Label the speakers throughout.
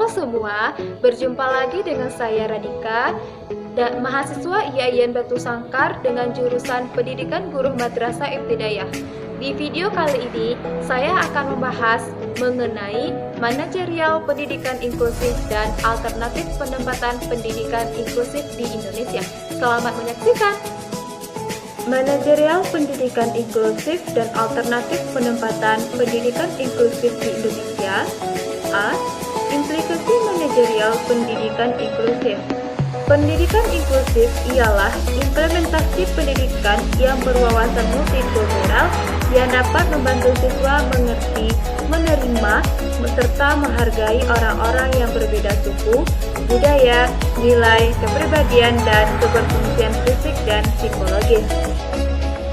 Speaker 1: Halo semua, berjumpa lagi dengan saya Radika, mahasiswa IAIN Batu Sangkar dengan jurusan Pendidikan Guru Madrasah Ibtidaiyah. Di video kali ini, saya akan membahas mengenai manajerial pendidikan inklusif dan alternatif penempatan pendidikan inklusif di Indonesia. Selamat menyaksikan! Manajerial pendidikan inklusif dan alternatif penempatan pendidikan inklusif di Indonesia. A. Implikasi manajerial pendidikan inklusif. Pendidikan inklusif ialah implementasi pendidikan yang berwawasan multikultural yang dapat membantu siswa mengerti, menerima, serta menghargai orang-orang yang berbeda suku, budaya, nilai, kepribadian, dan keberfungsian fisik dan psikologis.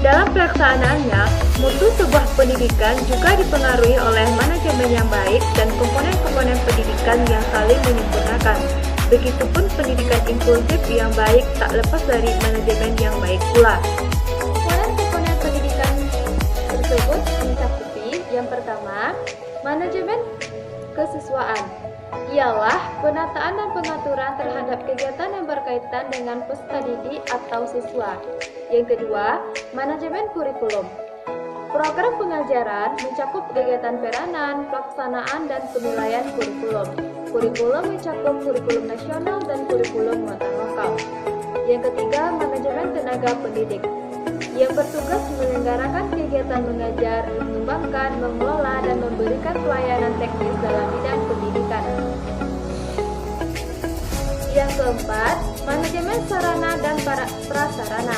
Speaker 1: Dalam pelaksanaannya, mutu sebuah pendidikan juga dipengaruhi oleh manajemen yang baik dan komponen-komponen pendidikan yang saling menyempurnakan. Begitupun pendidikan inklusif yang baik tak lepas dari manajemen yang baik pula. Komponen-komponen pendidikan tersebut mencakupi yang pertama, manajemen kesiswaan. Ialah penataan dan pengaturan terhadap kegiatan yang berkaitan dengan peserta didik atau siswa. Yang kedua, manajemen kurikulum. Program pengajaran mencakup kegiatan peranan, pelaksanaan, dan penilaian kurikulum. Kurikulum mencakup kurikulum nasional dan kurikulum muatan lokal. Yang ketiga, manajemen tenaga pendidik, yang bertugas menyelenggarakan kegiatan mengajar, mengembangkan, mengelola, dan memberikan pelayanan teknis dalam bidang pendidikan. Yang keempat, manajemen sarana dan prasarana.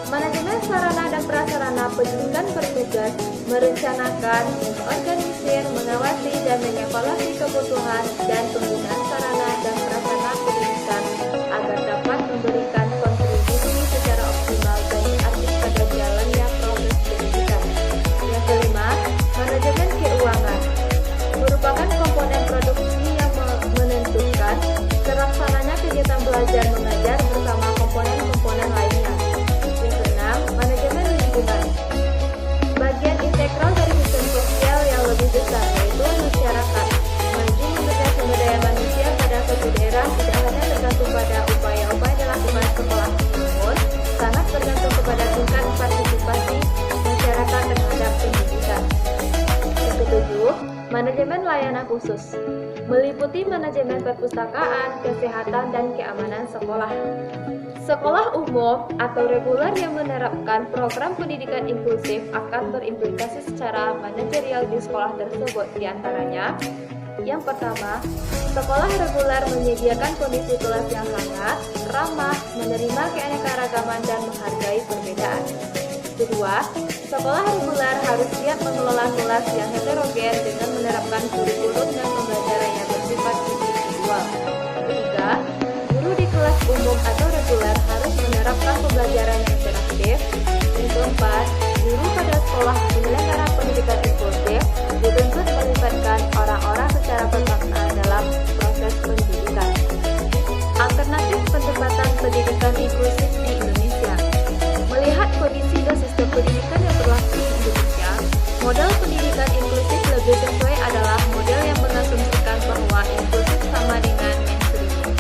Speaker 1: Manajemen sarana dan prasarana pendidikan bertugas merencanakan, mengorganisir, mengawasi, dan mengevaluasi kebutuhan dan penggunaan sarana dan prasarana pendidikan agar dapat memberikan kontribusi secara optimal dan aktif pada jalannya proses pendidikan. Yang kelima, manajemen keuangan merupakan komponen produksi yang menentukan terlaksananya kegiatan belajar mengajar bersama komponen-komponen lainnya. Yang keenam, manajemen lingkungan, bagian integral dari sistem sosial yang lebih besar, yaitu masyarakat. Maju memberikan sumber daya manusia pada suatu daerah tidak hanya tergantung pada upaya-upaya dilakukan sekolah, namun sangat tergantung kepada tingkat partisipasi masyarakat terhadap pendidikan. Yang ketujuh, manajemen layanan khusus meliputi manajemen perpustakaan, kesehatan, dan keamanan sekolah. Sekolah umum atau reguler yang menerapkan program pendidikan inklusif akan berimplikasi secara manajerial di sekolah tersebut. Di antaranya, yang pertama, sekolah reguler menyediakan kondisi kelas yang hangat, ramah, menerima keanekaragaman, dan menghargai perbedaan. Kedua, sekolah reguler harus siap mengelola kelas yang heterogen dengan menerapkan kurikulum dan pembelajaran yang bersifat individual. Ketiga, guru di kelas umum atau reguler harus menerapkan pembelajaran yang interaktif. Yang keempat, guru pada sekolah penyelenggara pendidikan inklusif dituntut melibatkan orang-orang secara bermakna dalam proses pendidikan. Alternatif penempatan pendidikan inklusif di Indonesia. Melihat kondisi dan sistem pendidikan yang berlaku di Indonesia, model pendidikan inklusif lebih sesuai adalah model yang mengasumsikan bahwa inklusif sama dengan mainstreaming.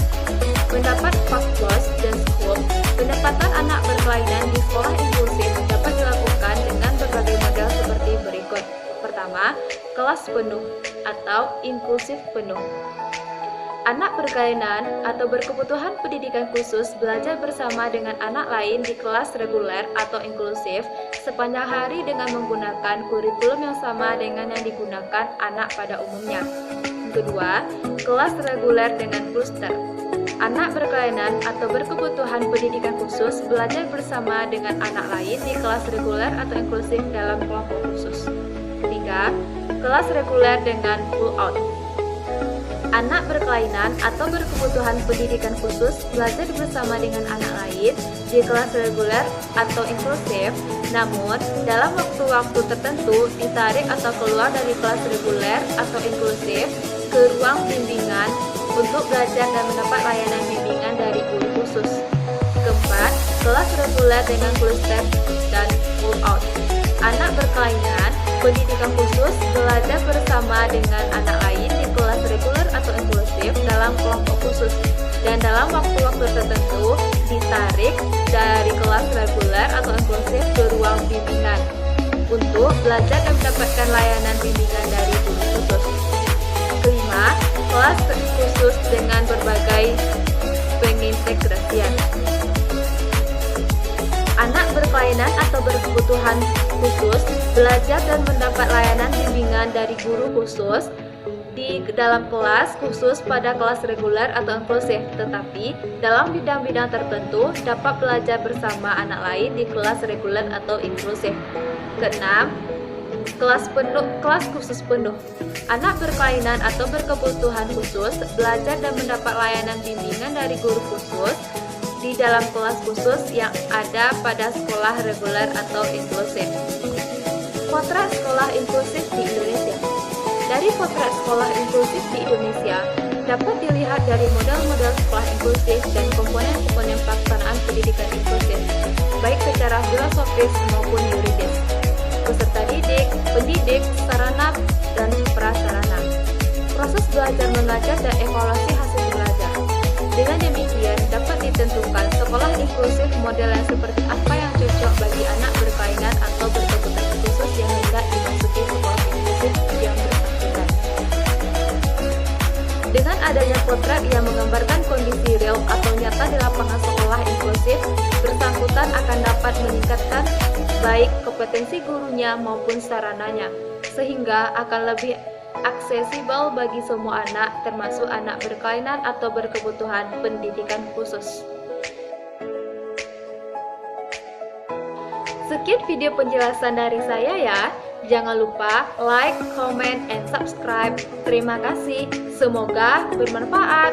Speaker 1: Pendapat Foxloss dan School, penempatan anak berkelainan di sekolah inklusif dapat dilakukan dengan berbagai model seperti berikut. Pertama, kelas penuh atau inklusif penuh. Anak berkelainan atau berkebutuhan pendidikan khusus belajar bersama dengan anak lain di kelas reguler atau inklusif sepanjang hari dengan menggunakan kurikulum yang sama dengan yang digunakan anak pada umumnya. Kedua, kelas reguler dengan kluster. Anak berkelainan atau berkebutuhan pendidikan khusus belajar bersama dengan anak lain di kelas reguler atau inklusif dalam kelompok khusus. Ketiga, kelas reguler dengan pull out. Anak berkelainan atau berkebutuhan pendidikan khusus belajar bersama dengan anak lain di kelas reguler atau inklusif, namun dalam waktu-waktu tertentu ditarik atau keluar dari kelas reguler atau inklusif ke ruang bimbingan untuk belajar dan mendapat layanan bimbingan dari guru khusus. Keempat, kelas reguler dengan kluster dan pull out. Anak berkelainan pendidikan khusus belajar bersama dengan anak lain di kelas reguler atau inklusif dan dalam waktu-waktu tertentu ditarik dari kelas reguler atau inklusif ke ruang bimbingan untuk belajar dan mendapatkan layanan bimbingan dari guru khusus. Kelima, kelas khusus dengan berbagai pengintegrasian. Anak berkelainan atau berkebutuhan khusus belajar dan mendapat layanan bimbingan dari guru khusus di dalam kelas khusus pada kelas reguler atau inklusif, tetapi dalam bidang-bidang tertentu dapat belajar bersama anak lain di kelas reguler atau inklusif. Keenam, kelas khusus penuh. Anak berkelainan atau berkebutuhan khusus belajar dan mendapat layanan bimbingan dari guru khusus di dalam kelas khusus yang ada pada sekolah reguler atau inklusif. Potret sekolah inklusif di Indonesia. Dari potret sekolah inklusif di Indonesia dapat dilihat dari model-model sekolah inklusif dan komponen-komponen pelaksanaan pendidikan inklusif, baik secara filosofis maupun yuridis. Peserta didik, pendidik, sarana, dan prasarana. Proses belajar mengajar dan evaluasi hasil belajar. Dengan demikian, dapat ditentukan sekolah inklusif model yang seperti apa yang cocok bagi anak berkelainan atau berkebutuhan khusus yang hendak dimasuki sekolah inklusif yang bersangkutan. Dengan adanya potret yang menggambarkan kondisi real atau nyata di lapangan sekolah inklusif, bersangkutan akan dapat meningkatkan baik kompetensi gurunya maupun sarananya, sehingga akan lebih aksesibel bagi semua anak, termasuk anak berkelainan atau berkebutuhan pendidikan khusus. Sekian video penjelasan dari saya ya. Jangan lupa like, comment, and subscribe. Terima kasih. Semoga bermanfaat.